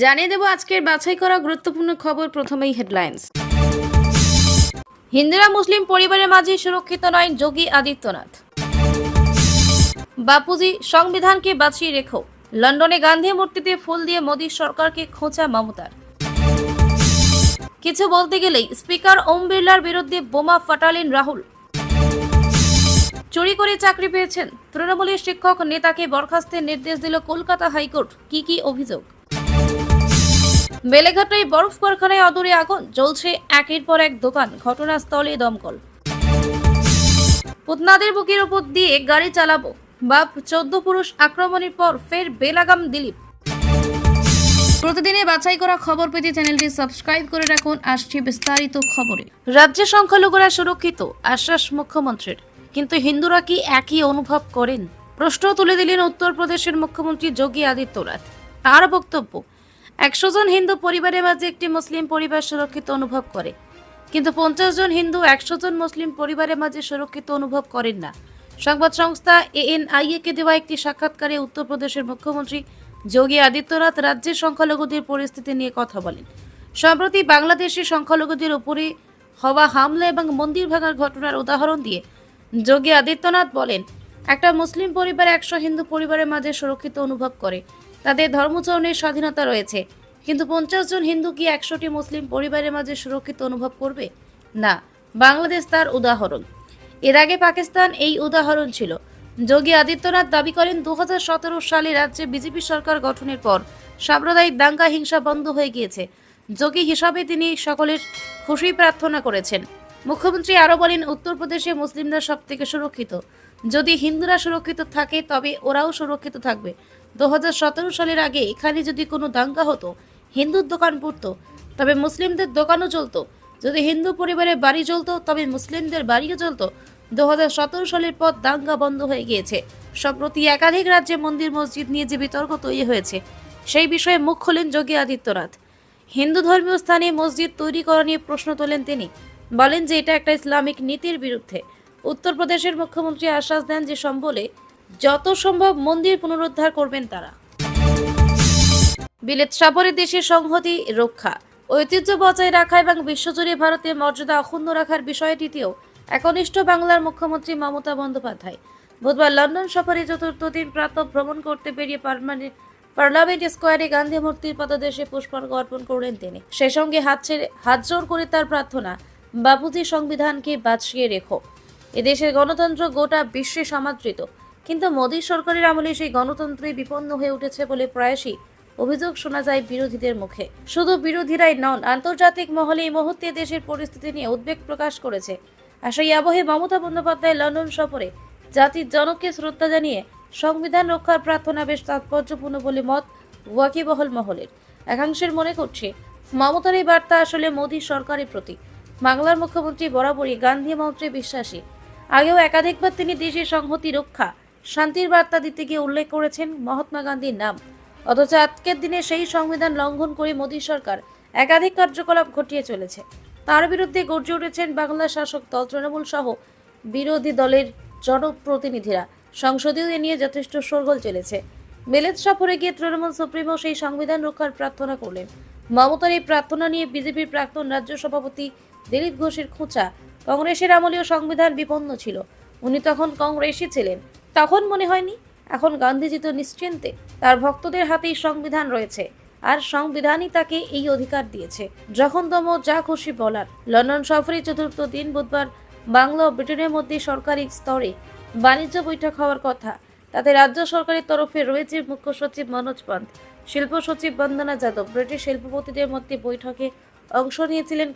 জানিয়ে দেব আজকের বাছাই করা গুরুত্বপূর্ণ খবর। প্রথমেই হেডলাইন্স। হিন্দুরা মুসলিম পরিবারের মাঝে সুরক্ষিত নয়, যোগী আদিত্যনাথ। বাপুজি সংবিধানকে বাঁচিয়ে রেখো, লন্ডনে গান্ধী মূর্তিতে ফুল দিয়ে মোদী সরকারকে খোঁচা মমতার। কিছু বলতে গেলেই স্পিকার ওম বিড়লার বিরুদ্ধে বোমা ফাটালেন রাহুল। চুরি করে চাকরি পেয়েছেন, তৃণমূলের শিক্ষক নেতাকে বরখাস্তের নির্দেশ দিল কলকাতা হাইকোর্ট। কি অভিযোগ? বেলেঘাটায় বরফ কারখানায় অদূরে আগুন, জ্বলছে একের পর এক দোকান, ঘটনাস্থলে দমকল। পুতনাদের বুকের উপর দিয়ে গাড়ি চালাবো, বাপ 14 পুরুষ আক্রমণের পর ফের বেলাগাম দিলীপ। প্রতিদিনের বাছাই করা খবর পেতে চ্যানেলটি সাবস্ক্রাইব করে রাখুন। আসছে বিস্তারিত খবরে। রাজ্যে সংখ্যালঘুরা সুরক্ষিত, আশ্বাস মুখ্যমন্ত্রীর। কিন্তু হিন্দুরা কি একই অনুভব করেন? প্রশ্ন তুলে দিলেন উত্তরপ্রদেশের মুখ্যমন্ত্রী যোগী আদিত্যনাথ। তার বক্তব্য, 100 জন হিন্দু পরিবারের মাঝে একটি মুসলিম পরিবার সুরক্ষিত অনুভব করে, কিন্তু 50 জন হিন্দু 100 জন মুসলিম পরিবারের মাঝে সুরক্ষিত অনুভব করেন না। সংবাদ সংস্থা ANIA কে দেওয়া একটি সাক্ষাৎকারে উত্তরপ্রদেশের মুখ্যমন্ত্রী যোগী আদিত্যনাথ রাজ্যের সংখ্যালঘুদের পরিস্থিতি নিয়ে কথা বলেন। সম্প্রতি বাংলাদেশের সংখ্যালঘুদের উপরে হওয়া হামলা এবং মন্দির ভাঙার ঘটনার উদাহরণ দিয়ে যোগী আদিত্যনাথ বলেন, একটা মুসলিম পরিবার 100 হিন্দু পরিবারের মাঝে সুরক্ষিত অনুভব করে, তাদের ধর্মচরণের স্বাধীনতা রয়েছে, কিন্তু 50 জন হিন্দু কি 100টি মুসলিম পরিবারের মাঝে সুরক্ষিত অনুভব করবে? না। বাংলাদেশ তার উদাহরণ। এর আগে পাকিস্তান এই উদাহরণ ছিল। যোগী আদিত্যনাথ দাবি করেন, 2017 সালে রাজ্যে বিজেপি সরকার গঠনের পর সাম্প্রদায়িক দাঙ্গা হিংসা বন্ধ হয়ে গিয়েছে। যোগী হিসাবে তিনি সকলের খুশি প্রার্থনা করেছেন। মুখ্যমন্ত্রী আরও বলেন, উত্তরপ্রদেশে মুসলিমরা সবথেকে সুরক্ষিত। যদি হিন্দুরা সুরক্ষিত থাকে তবে ওরাও সুরক্ষিত থাকবে। 2017 সালের আগে এখানে যদি কোনো দাঙ্গা হতো, হিন্দুর দোকান পড়তো, তবে মুসলিমদের দোকানও চলতো। যদি হিন্দু পরিবারের বাড়ি জ্বলতো, তবে মুসলিমদের বাড়িও জ্বলতো। 2017 সালের পর দাঙ্গা বন্ধ হয়ে গিয়েছে। সম্প্রতি একাধিক রাজ্যে মন্দির মসজিদ নিয়ে যে বিতর্ক তৈরি হয়েছে, সেই বিষয়ে মুখ খোলেন যোগী আদিত্যনাথ। হিন্দু ধর্মীয় স্থানে মসজিদ তৈরি করা নিয়ে প্রশ্ন তোলেন তিনি। বলেন যে এটা একটা ইসলামিক নীতির বিরুদ্ধে। উত্তরপ্রদেশের মুখ্যমন্ত্রী আশ্বাস দেন যে সম্বলে যত সম্ভব মন্দির পুনরুদ্ধার করবেন তারা। বিলেত সফরে দেশের সংহতি রক্ষা, ঐতিহ্য বজায় রাখা এবং বিশ্বজুড়ে ভারতের মর্যাদা অক্ষুণ্ণ রাখার বিষয়টিতেও একনিষ্ঠ বাংলার মুখ্যমন্ত্রী মমতা বন্দ্যোপাধ্যায় বুধবার লন্ডন সফরে চতুর্থ দিন প্রাতঃ ভ্রমণ করতে বেরিয়ে পার্লামেন্ট স্কোয়ারে গান্ধী মূর্তির পাদদেশে পুষ্পার্ঘ অর্পণ করলেন তিনি। সেই সঙ্গে হাত জোড় করে তার প্রার্থনা, বাপুজি সংবিধানকে বাঁচিয়ে রেখো। এদেশের গণতন্ত্র গোটা বিশ্বে সমাদৃত, কিন্তু মোদী সরকারের আমলে সেই গণতন্ত্রই বিপন্ন হয়ে উঠেছে বলে প্রায়শই অভিযোগ শোনা যায় বিরোধীদের মুখে। শুধু বিরোধীরাই নন, আন্তর্জাতিক মহলে এই মুহূর্তে দেশের পরিস্থিতি নিয়ে উদ্বেগ প্রকাশ করেছে। আর সেই আবহে মমতা বন্দ্যোপাধ্যায় লন্ডন সফরে জাতির জনককে শ্রদ্ধা জানিয়ে সংবিধান রক্ষার প্রার্থনা বেশ তাৎপর্যপূর্ণ বলে মত ওয়াকিবহল মহলের। একাংশের মনে করছে, মমতার এই বার্তা আসলে মোদী সরকারের প্রতি। বাংলার মুখ্যমন্ত্রী বরাবরই গান্ধী মন্ত্রে বিশ্বাসী। আগেও একাধিকবার তিনি দেশের সংহতি রক্ষা, শান্তির বার্তা দিতে গিয়ে উল্লেখ করেছেন মহাত্মা গান্ধীর নাম। অথচ আজকের দিনে সেই সংবিধান লঙ্ঘন করে মোদী সরকার একাধিক কার্যকলাপ ঘটিয়ে চলেছে। তার বিরুদ্ধে গর্জে উঠেছেন বাংলার শাসক দল তৃণমূল সহ বিরোধী দলের জনপ্রতিনিধিরা। সংসদেও এ নিয়ে যথেষ্ট শোরগোল চলেছে। বিলেত সফরে গিয়ে তৃণমূল সুপ্রিমো সেই সংবিধান রক্ষার প্রার্থনা করলেন। মমতার এই প্রার্থনা নিয়ে বিজেপির প্রাক্তন রাজ্য সভাপতি দিলীপ ঘোষের খোঁচা, কংগ্রেসের আমলেও সংবিধান বিপন্ন ছিল, উনি তখন কংগ্রেসই ছিলেন, তখন মনে হয়নি? এখন গান্ধীজি তো নিশ্চিন্তে, তার ভক্তদের হাতেই সংবিধান রয়েছে, আর সংবিধানই তাকে এই অধিকার দিয়েছে যখন তম যা খুশি বলার। লন্ডন সফরে চতুর্থ দিন বুধবার বাংলা ও ব্রিটেনের মধ্যে সরকারি স্তরে বাণিজ্য বৈঠক হওয়ার কথা। তাতে রাজ্য সরকারের তরফে রয়েছে মুখ্য সচিব মনোজ পান্ত, শিল্প সচিব বন্দনা যাদব। ব্রিটিশ শিল্পপতিদের মধ্যে বৈঠকে অংশ নিয়েছিলেন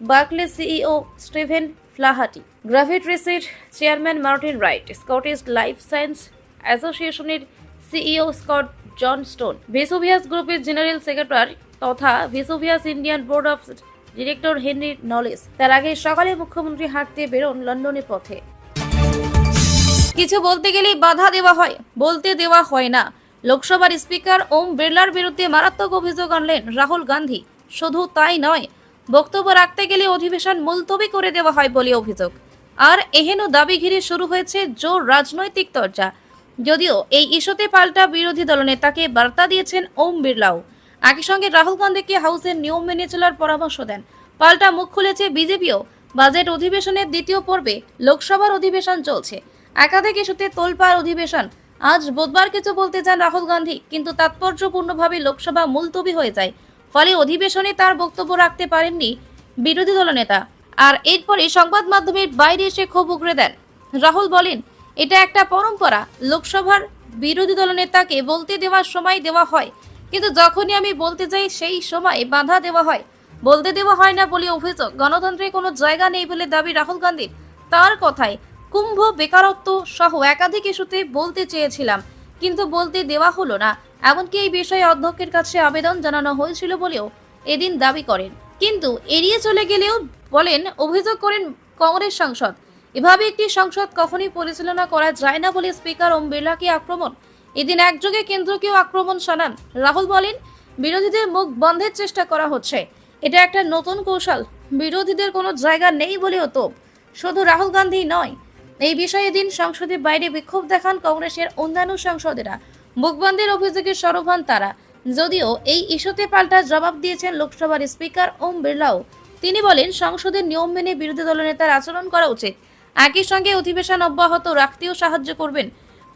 বার্কলে সিইও স্টিভেন ফ্লাহাটি, গ্রাভিট্রিসের chairman Martin Wright, Scottish life science অ্যাসোসিয়েশনের CEO Scott Johnstone, Vesuvius গ্রুপের জেনারেল সেক্রেটারি তথা Vesuvius Indian board of director Henry Knowles. তার আগে সকালে মুখ্যমন্ত্রী হাঁটতে বেরোন লন্ডনের পথে। কিছু বলতে গেলেই বাধা দেওয়া হয়, বলতে দেওয়া হয় না। লোকসভার স্পিকার ওম বিড়লার বিরুদ্ধে মারাত্মক অভিযোগ আনলেন রাহুল গান্ধী। শুধু তাই নয়, বক্তব্য রাখতে গেলে অধিবেশন মুলতবি করে দেওয়া হয় বলে অভিযোগ। আর এহেন দাবি ঘিরে শুরু হয়েছে জোর রাজনৈতিক চর্চা। যদিও এই ইস্যুতে পাল্টা বিরোধী দলনেতাকে বার্তা দিয়েছেন ওম বিড়লাও। একই সঙ্গে রাহুল গান্ধীকে হাউসের নিয়ম মেনে চলার পরামর্শ দেন। পাল্টা মুখ খুলেছে বিজেপিও। বাজেট অধিবেশনের দ্বিতীয় পর্বে লোকসভার অধিবেশন চলছে। একাধিক ইস্যুতে তোলপাড় অধিবেশন। আজ বুধবার কিছু বলতে চান রাহুল গান্ধী, কিন্তু তাৎপর্যপূর্ণভাবে লোকসভা মুলতবি হয়ে যায়। ফলে অধিবেশনে তার বক্তব্য রাখতে পারেননি বিরোধী দলনেতা। আর এরপরে সংবাদ মাধ্যমের বাইরে এসে ক্ষোভ উগরে দেন। রাহুল বলেন, এটা একটা পরম্পরা। লোকসভার বিরোধী দলনেতাকে বলতে দেওয়ার সময় দেওয়া হয়, কিন্তু যখনই আমি বলতে যাই সেই সময় বাধা দেওয়া হয়, বলতে দেওয়া হয় না বলে অভিযোগ। গণতন্ত্রে কোনো জায়গা নেই বলে দাবি রাহুল গান্ধীর। তার কথায়, কুম্ভ, বেকারত্ব সহ একাধিক ইস্যুতে বলতে চেয়েছিলাম, কিন্তু বলতে দেওয়া হলো না। এমনকি এই বিষয়ে অধ্যক্ষের কাছে আবেদন জানানো হয়েছিল বলেও এদিন দাবি করেন। কিন্তু এড়িয়ে চলে গেলেও বলেন, অভিযোগ করেন কংগ্রেস সাংসদ। এভাবে একটি সংসদ কখনই পরিচালনা করা যায় না বলে স্পিকার ওম বিড়লাকে আক্রমণ। এদিন একযোগে কেন্দ্রকেও আক্রমণ শানান। রাহুল বলেন, বিরোধীদের মুখ বন্ধের চেষ্টা করা হচ্ছে। এটা একটা নতুন কৌশল। বিরোধীদের কোনো জায়গা নেই বলেও তোপ। শুধু রাহুল গান্ধী নয়, এই বিষয়ে দিন সংসদের বাইরে বিক্ষোভ দেখান কংগ্রেসের অন্যান্য সাংসদেরা। মুখবন্ধের অভিযোগে সরব হন তারা। যদিও এই ইস্যুতে পাল্টা জবাব দিয়েছেন লোকসভার স্পিকার ওম বিড়লাও। তিনি বলেন, সংসদের নিয়ম মেনে বিরোধী দলনেতার আচরণ করা উচিত। একই সঙ্গে অধিবেশন অব্যাহত রাখতেও সাহায্য করবেন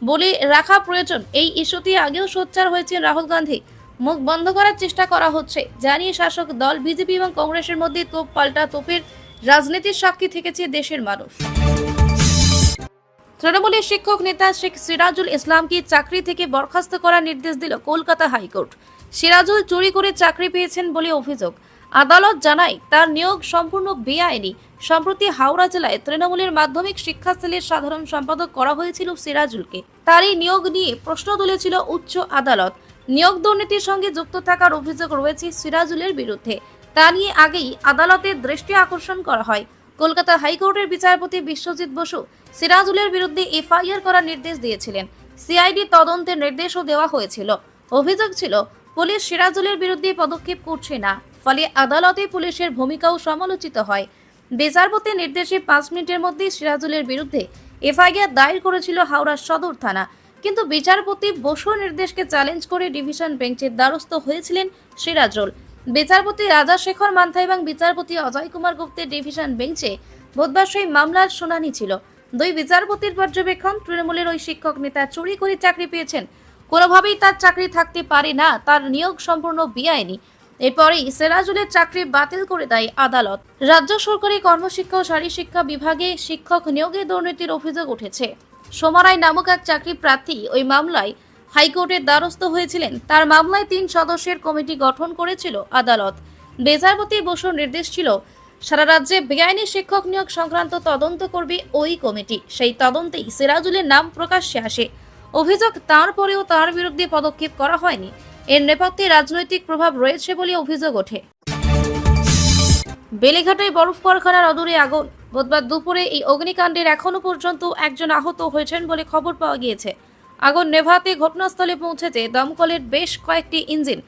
বলে রাখা প্রয়োজন। এই ইস্যুতে আগেও সোচ্চার হয়েছেন রাহুল গান্ধী। মুখ বন্ধ করার চেষ্টা করা হচ্ছে জানিয়ে শাসক দল বিজেপি এবং কংগ্রেসের মধ্যে তোপ পাল্টা তোপের রাজনীতির সাক্ষী থেকেছে দেশের মানুষ। তৃণমূলের শিক্ষক নেতা শেখ সিরাজুল ইসলামকে চাকরি থেকে বরখাস্ত করার নির্দেশ দিল কলকাতা হাইকোর্ট। সিরাজুল চুরি করে চাকরি পেয়েছেন বলে অভিযোগ। আদালত জানায়, তার নিয়োগ সম্পূর্ণ বেআইনি। সম্প্রতি হাওড়া জেলায় তৃণমূলের মাধ্যমিক শিক্ষা সেলের সাধারণ সম্পাদক করা হয়েছিল সিরাজুলকে। তার এই নিয়োগ নিয়ে প্রশ্ন তুলেছিল উচ্চ আদালত। নিয়োগ দুর্নীতির সঙ্গে যুক্ত থাকার অভিযোগ রয়েছে সিরাজুলের বিরুদ্ধে। তা নিয়ে আগেই আদালতের দৃষ্টি আকর্ষণ করা হয়। কলকাতা হাইকোর্টের বিচারপতি বিশ্বজিৎ বসু সিরাজুলের বিরুদ্ধে এফআইআর করার নির্দেশ দিয়েছিলেন। সিআইডি তদন্তের নির্দেশও দেওয়া হয়েছিল। অভিযোগ ছিল, পুলিশ সিরাজুলের বিরুদ্ধে পদক্ষেপ করছে না, ফলে আদালতে পুলিশের ভূমিকাও সমালোচিত হয়। বিচারপতির নির্দেশে 5 মিনিটের মধ্যে সিরাজুলের বিরুদ্ধে এফআইআর দায়ের করেছিল হাওড়া সদর থানা। কিন্তু বিচারপতি বসুর নির্দেশকে চ্যালেঞ্জ করে ডিভিশন বেঞ্চের দ্বারস্থ হয়েছিলেন সিরাজুল। বিচারপতি রাজাশেখর মান্থা এবং বিচারপতি অজয় কুমার গুপ্তের ডিভিশন বেঞ্চে বুধবার সেই মামলার শুনানি ছিল। দুই বিচারপতির পর্যবেক্ষণ, তৃণমূলের ওই শিক্ষক নেতা চুরি করে চাকরি পেয়েছেন। কোনোভাবেই তার চাকরি থাকতে পারে না, তার নিয়োগ সম্পূর্ণ বেআইনি। এরপরেই সিরাজুলের চাকরি বাতিল করে দেয় আদালত। রাজ্য সরকারি কর্মশিক্ষা ও শারীরশিক্ষা বিভাগে শিক্ষক নিয়োগে দুর্নীতির অভিযোগ উঠেছে। সোমারাই নামক এক চাকরি প্রার্থী ওই মামলায় হাইকোর্টের দ্বারস্থ হয়েছিলেন। তার মামলায় 3 সদস্যের কমিটি গঠন করেছিল আদালত। বিচারপতি বসুর নির্দেশ ছিল, সারা রাজ্যে বেআইনি শিক্ষক নিয়োগ সংক্রান্ত তদন্ত করবে ওই কমিটি। সেই তদন্তেই সিরাজুলের নাম প্রকাশ্যে আসে। অভিযোগ, তারপরেও তার বিরুদ্ধে পদক্ষেপ করা হয়নি। এর নেপথ্যে রাজনৈতিক প্রভাব রয়েছে বলে অভিযোগ ওঠে। বেলেঘাটায় বরফ কারখানার অদূরে আগুন। বুধবার দুপুরে এই অগ্নিকাণ্ডের এখনো পর্যন্ত একজন আহত হয়েছেন বলে খবর পাওয়া গিয়েছে। আগুন নেভাতে ঘটনাস্থলে পৌঁছেছে দমকলের বেশ কয়েকটি ইঞ্জিন।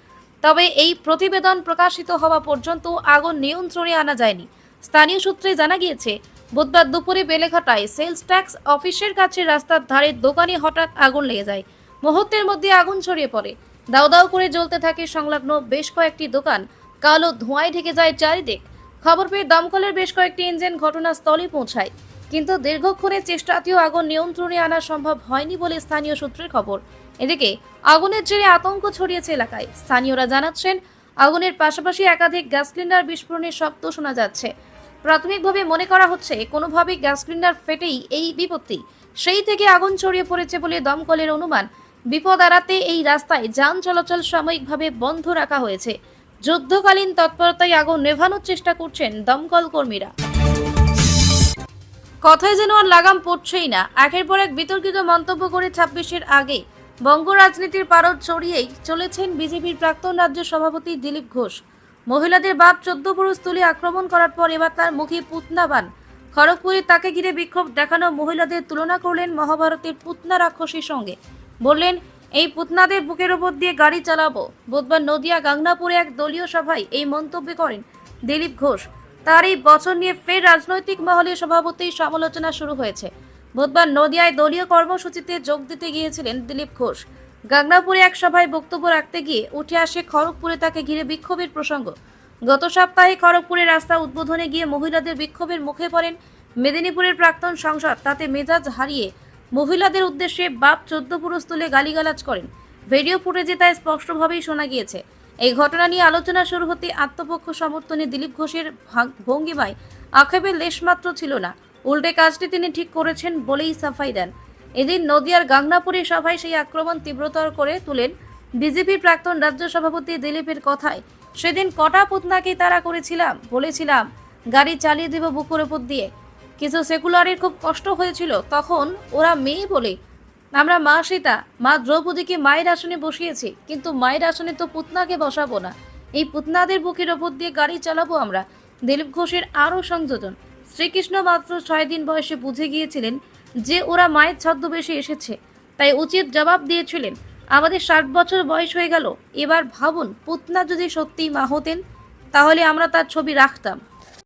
তবে এই প্রতিবেদন প্রকাশিত হওয়া পর্যন্ত আগুন নিয়ন্ত্রণে আনা যায়নি। স্থানীয় সূত্রে জানা গিয়েছে, বুধবার দুপুরে বেলেঘাটায় সেলস ট্যাক্স অফিসের কাছে রাস্তার ধারে দোকানে হঠাৎ আগুন লেগে যায়। মুহূর্তের মধ্যে আগুন ছড়িয়ে পড়ে। দাউ দাউ করে জ্বলতে থাকে সংলগ্ন বেশ কয়েকটি দোকান। কালো ধোঁয়ায় ঢেকে যায় চারিদিক। খবর পেয়ে দমকলের বেশ কয়েকটি ইঞ্জিন ঘটনাস্থলে পৌঁছায়, কিন্তু দীর্ঘক্ষণের চেষ্টাতেও আগুন নিয়ন্ত্রণে আনা সম্ভব হয়নি বলে স্থানীয় সূত্রের খবর। এদিকে আগুনের জেরে আতঙ্ক ছড়িয়েছে এলাকায়। স্থানীয়রা জানাচ্ছেন, আগুনের পাশাপাশি একাধিক গ্যাস সিলিন্ডার বিস্ফোরণের শব্দ শোনা যাচ্ছে। প্রাথমিকভাবে মনে করা হচ্ছে, কোনোভাবে গ্যাস সিলিন্ডার ফেটেই এই বিপত্তি। সেই থেকে আগুন ছড়িয়ে পড়েছে বলে দমকলের অনুমান। বিপদ এড়াতে এই রাস্তায় যান চলাচল সাময়িকভাবে বন্ধ রাখা হয়েছে। যুদ্ধকালীন তৎপরতায় আগুন নেভানোর চেষ্টা করছেন দমকল কর্মীরা। কথায় যেন আর লাগাম পড়ছেই না। একের পর এক বিতর্কিত মন্তব্য করে 26-এর আগে বঙ্গ রাজনীতির পারদ চড়িয়েই চলেছেন বিজেপির প্রাক্তন রাজ্য সভাপতি দিলীপ ঘোষ। মহিলাদের বাপ 14 পুরুষ তুলে আক্রমণ করার পর এবার তার মুখে পুতনাবান। খড়গপুরে তাকে ঘিরে বিক্ষোভ দেখানো মহিলাদের তুলনা করলেন মহাভারতের পুতনা রাক্ষসীর সঙ্গে। বললেন, এই পুতনাদের বুকের ওপর দিয়ে গাড়ি চালাবো। বুধবার নদিয়া গাংনাপুরে এক দলীয় সভায় এই মন্তব্য করেন দিলীপ ঘোষ। তার এই বছর নিয়ে ফের রাজনৈতিক মহলে সভাপতির সমালোচনা শুরু হয়েছে। বুধবার নদিয়ায় দলীয় কর্মসূচিতে যোগ দিতে গিয়েছিলেন দিলীপ ঘোষ। গাংনাপুরে এক সভায় বক্তব্য রাখতে গিয়ে উঠে আসে খড়গপুরে তাকে ঘিরে বিক্ষোভের প্রসঙ্গ। গত সপ্তাহে খড়গপুরে রাস্তা উদ্বোধনে গিয়ে মহিলাদের বিক্ষোভের মুখে পড়েন মেদিনীপুরের প্রাক্তন সাংসদ। তাতে মেজাজ হারিয়ে মহিলাদের উদ্দেশ্যে বাপ 14 পুরুষ তুলে গালিগালাজ করেন। ভিডিও ফুটেজে তাই স্পষ্টভাবেই শোনা গিয়েছে। এই ঘটনা নিয়ে আলোচনা শুরু হতে আত্মপক্ষ সমর্থনে দিলীপ ঘোষের ভঙ্গিমায় আক্ষেপের লেশমাত্র ছিল না। উল্টে কাজটি তিনি ঠিক করেছেন বলেই সাফাই দেন। এদিন নদিয়ার গাংনাপুরে সভায় সেই আক্রমণ তীব্রতর করে তুলেন বিজেপির প্রাক্তন রাজ্য সভাপতি দিলীপের কথায়, সেদিন কটা পুতনাকে তারা করেছিলাম, বলেছিলাম গাড়ি চালিয়ে দেব বুকের উপর দিয়ে। কিছু সেকুলারের খুব কষ্ট হয়েছিল, তখন ওরা মেয়ে বলে আমরা মা সীতা, মা দ্রৌপদীকে মায়ের আসনে বসিয়েছি, কিন্তু মায়ের আসনে তো পুতনাকে বসাবো না। এই পুতনাদের বুকের ওপর দিয়ে গাড়ি চালাবো আমরা। দিলীপ ঘোষের আরও সংযোজন, শ্রীকৃষ্ণ মাত্র 6 দিন বয়সে বুঝে গিয়েছিলেন যে ওরা মায়ের ছদ্মবেশে এসেছে, তাই উচিত জবাব দিয়েছিলেন। আমাদের 60 বছর বয়স হয়ে গেল, এবার ভাবুন পুতনা যদি সত্যিই মা হতেন তাহলে আমরা তার ছবি রাখতাম।